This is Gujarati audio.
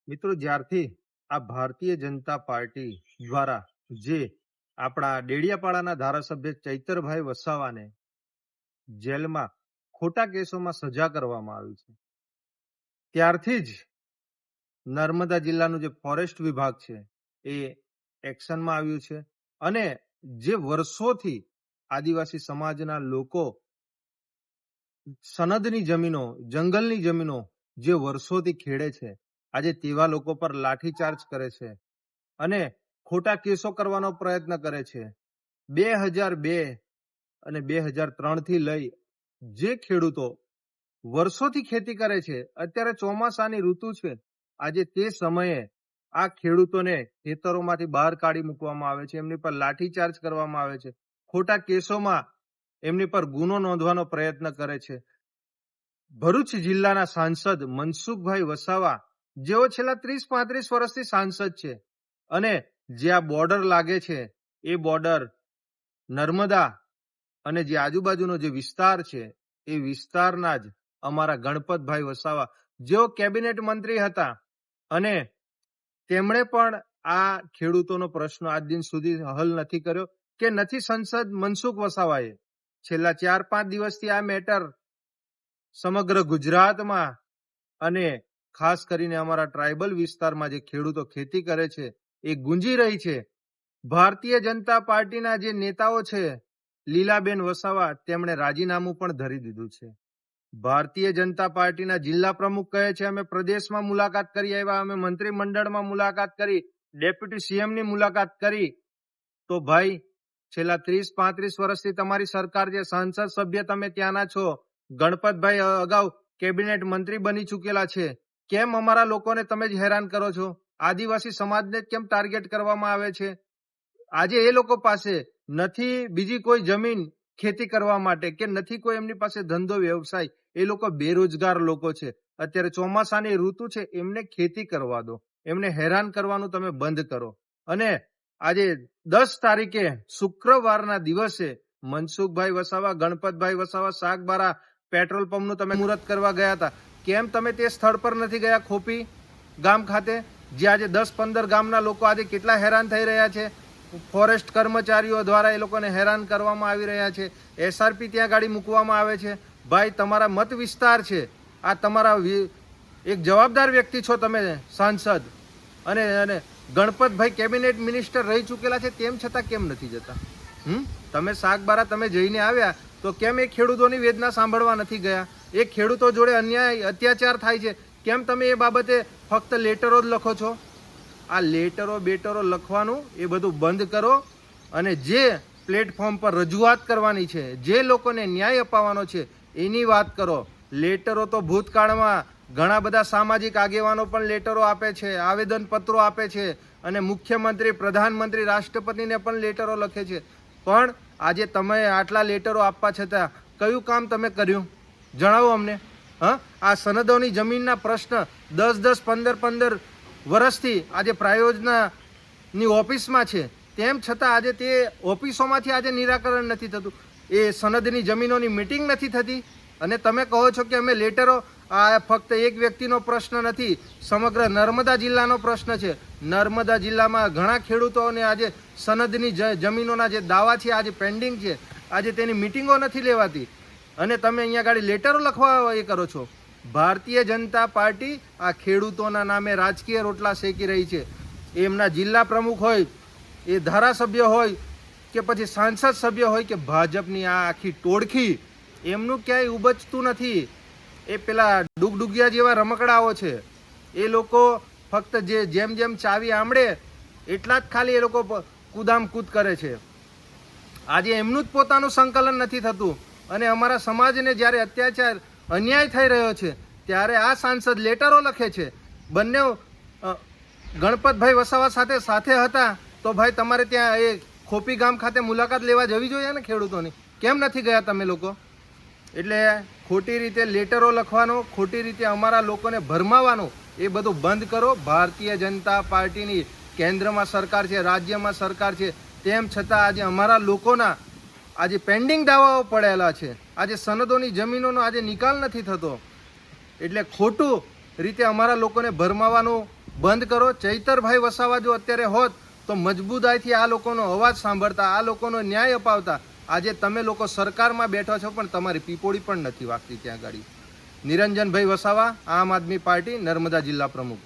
મિત્રો, જ્યારથી આ ભારતીય જનતા પાર્ટી દ્વારા જે આપણા ડેડિયાપાડાના ધારાસભ્ય ચૈતરભાઈ વસાવાને જેલમાં ખોટા કેસોમાં સજા કરવામાં આવી છે, ત્યારથી જ નર્મદા જિલ્લાનું જે ફોરેસ્ટ વિભાગ છે એ એક્શનમાં આવ્યું છે અને જે વર્ષોથી આદિવાસી સમાજના લોકો સનદની જમીનો, જંગલની જમીનો જે વર્ષોથી ખેડે છે, આજે તેવા લોકો પર લાઠીચાર્જ કરે છે અને ખોટા કેસો કરવાનો પ્રયત્ન કરે છે. 2002 અને 2003 થી લઈ જે ખેડૂતો વર્ષોથી ખેતી કરે છે, અત્યારે ચોમાસાની ઋતુ છે, આજે તે સમયે આ ખેડૂતોને ખેતરોમાંથી બહાર કાઢી મૂકવામાં આવે છે, એમની પર લાઠીચાર્જ કરવામાં આવે છે, ખોટા કેસોમાં એમની પર ગુનો નોંધવાનો પ્રયત્ન કરે છે. ભરૂચ જિલ્લાના સાંસદ મનસુખભાઈ વસાવા, જેઓ છેલ્લા 30-35 વર્ષથી સાંસદ છે અને જે આ બોર્ડર લાગે છે એ બોર્ડર નર્મદા અને જે આજુબાજુનો જે વિસ્તાર છે એ વિસ્તારના જ અમારા ગણપતભાઈ વસાવા, જેઓ કેબિનેટ મંત્રી હતા અને તેમણે પણ આ ખેડૂતોનો પ્રશ્ન આજ દિન સુધી હલ નથી કર્યો કે નથી સંસદ મનસુખ વસાવાએ. છેલ્લા 4-5 દિવસથી આ મેટર સમગ્ર ગુજરાતમાં અને ખાસ કરીને અમારા ટ્રાઇબલ વિસ્તારમાં જે ખેડૂતો ખેતી કરે છે એ ગુંજી રહી છે. ભારતીય જનતા પાર્ટીના જે નેતાઓ છે, લીલાબેન વસાવા, તેમણે રાજીનામું પણ ધરી દીધું છે. ભારતીય જનતા પાર્ટીના જિલ્લા પ્રમુખ કહે છે અમે પ્રદેશમાં મુલાકાત કરી આવ્યા, અમે મંત્રીમંડળમાં મુલાકાત કરી, ડેપ્યુટી સીએમની મુલાકાત કરી. તો ભાઈ, છેલ્લા 30-35 વર્ષથી તમારી સરકાર છે, સંસદ સભ્ય તમે ત્યાંના છો, ગણપતભાઈ અગાઉ કેબિનેટ મંત્રી બની ચૂકેલા છે, કેમ અમારા લોકોને તમે જ હેરાન કરો છો? આદિવાસી સમાજને કેમ ટાર્ગેટ કરવામાં આવે છે? આજે એ લોકો પાસે નથી બીજી કોઈ જમીન ખેતી કરવા માટે કે નથી કોઈ એમની પાસે ધંધો વ્યવસાય, એ લોકો બેરોજગાર લોકો છે. અત્યારે ચોમાસાની ઋતુ છે, એમને ખેતી કરવા દો, એમને હેરાન કરવાનું તમે બંધ કરો. અને આજે 10 તારીખે શુક્રવારના દિવસે મનસુખભાઈ વસાવા, ગણપતભાઈ વસાવા સાગબારા પેટ્રોલ પંપનું તમે મુહૂર્ત કરવા ગયા હતા, કેમ તમે તે સ્થળ પર નથી ગયા? ખોપી ગામ ખાતે જે આજે 10-15 ગામના લોકો આજે કેટલા હેરાન થઈ રહ્યા છે, ફોરેસ્ટ કર્મચારીઓ દ્વારા એ લોકોને હેરાન કરવામાં આવી રહ્યા છે, એસઆરપી ત્યાં ગાડી મૂકવામાં આવે છે. ભાઈ, તમારા મત વિસ્તાર છે, આ તમારા એક જવાબદાર વ્યક્તિ છો તમે, સાંસદ, અને ગણપતભાઈ કેબિનેટ મિનિસ્ટર રહી ચૂકેલા છે, તેમ છતાં કેમ નથી જતા? તમે સાગબારા તમે જઈને આવ્યા તો કેમ એ ખેડૂતોની વેદના સાંભળવા નથી ગયા? એ ખેડૂતો જોડે અન્યાય અત્યાચાર થાય છે, કેમ તમે એ બાબતે ફક્ત લેટરો જ લખો છો? આ લેટરો બેટરો લખવાનું એ બધું બંધ કરો અને જે પ્લેટફોર્મ પર રજૂઆત કરવાની છે, જે લોકોને ન્યાય અપાવવાનો છે, એની વાત કરો. લેટરો તો ભૂતકાળમાં ઘણા બધા સામાજિક આગેવાનો પણ લેટરો આપે છે, આવેદનપત્રો આપે છે અને મુખ્યમંત્રી, પ્રધાનમંત્રી, રાષ્ટ્રપતિને પણ લેટરો લખે છે. પણ આજે તમે આટલા લેટરો આપવા છતાં કયું કામ તમે કર્યું? જણાવો અમને. આ સનદોની જમીનના પ્રશ્ન 10-10, 15-15 વર્ષથી આજે પ્રાયોજનાની ઓફિસમાં છે, તેમ છતાં આજે તે ઓફિસોમાંથી આજે નિરાકરણ નથી થતું. એ સનદની જમીનોની મિટિંગ નથી થતી અને તમે કહો છો કે અમે લેટરો. આ ફક્ત એક વ્યક્તિનો પ્રશ્ન નથી, સમગ્ર નર્મદા જિલ્લાનો પ્રશ્ન છે. નર્મદા જિલ્લામાં ઘણા ખેડૂતોને આજે સનદની જમીનોના જે દાવા છે આજે પેન્ડિંગ છે, આજે તેની મિટિંગો નથી લેવાતી અને તમે અહીંયા ગાડી લેટરો લખવા એ કરો છો. ભારતીય જનતા પાર્ટી આ ખેડૂતોના નામે રાજકીય રોટલા શેકી રહી છે. એમના જિલ્લા પ્રમુખ હોય, એ ધારાસભ્ય હોય કે પછી સાંસદ સભ્ય હોય કે ભાજપની આ આખી ટોળકી, એમનું ક્યાંય ઉબજતું નથી. એ પેલા ડુગડુગિયા જેવા રમકડાઓ છે. એ લોકો ફક્ત જેમ જેમ ચાવી આંબળે એટલા જ ખાલી એ લોકો કૂદામ કૂદ કરે છે. આજે એમનું જ પોતાનું સંકલન નથી થતું અને અમારા સમાજને જ્યારે અત્યાચાર, અન્યાય થઈ રહ્યો છે, ત્યારે આ સાંસદ લેટરો લખે છે. બંને ગણપતભાઈ વસાવા સાથે હતા તો ભાઈ તમારે ત્યાં એ ખોપી ગામ ખાતે મુલાકાત લેવા જવી જોઈએ ને ખેડૂતોની. કેમ નથી ગયા તમે લોકો? એટલે ખોટી રીતે લેટરો લખવાનો, ખોટી રીતે અમારા લોકોને ભરમાવાનો એ બધું બંધ કરો. ભારતીય જનતા પાર્ટીની કેન્દ્રમાં સરકાર છે, રાજ્યમાં સરકાર છે, તેમ છતાં આજે અમારા લોકોના આજે પેન્ડિંગ દાવાઓ પડેલા છે. આજે સનદોની જમીનોનો આજે નિકાલ નથી થતો. એટલે ખોટું રીતે અમારા લોકોને ભરમાવાનું બંધ કરો. ચૈતરભાઈ વસાવા જો અત્યારે હોત તો મજબૂતાઈથી આ લોકોનો અવાજ સાંભળતા, આ લોકોનો ન્યાય અપાવતા. આજે તમે લોકો સરકારમાં બેઠા છો પણ તમારી પીપોળી પણ નથી વાગતી ત્યાં આગળ. નિરંજનભાઈ વસાવા, આમ આદમી પાર્ટી, નર્મદા જિલ્લા પ્રમુખ.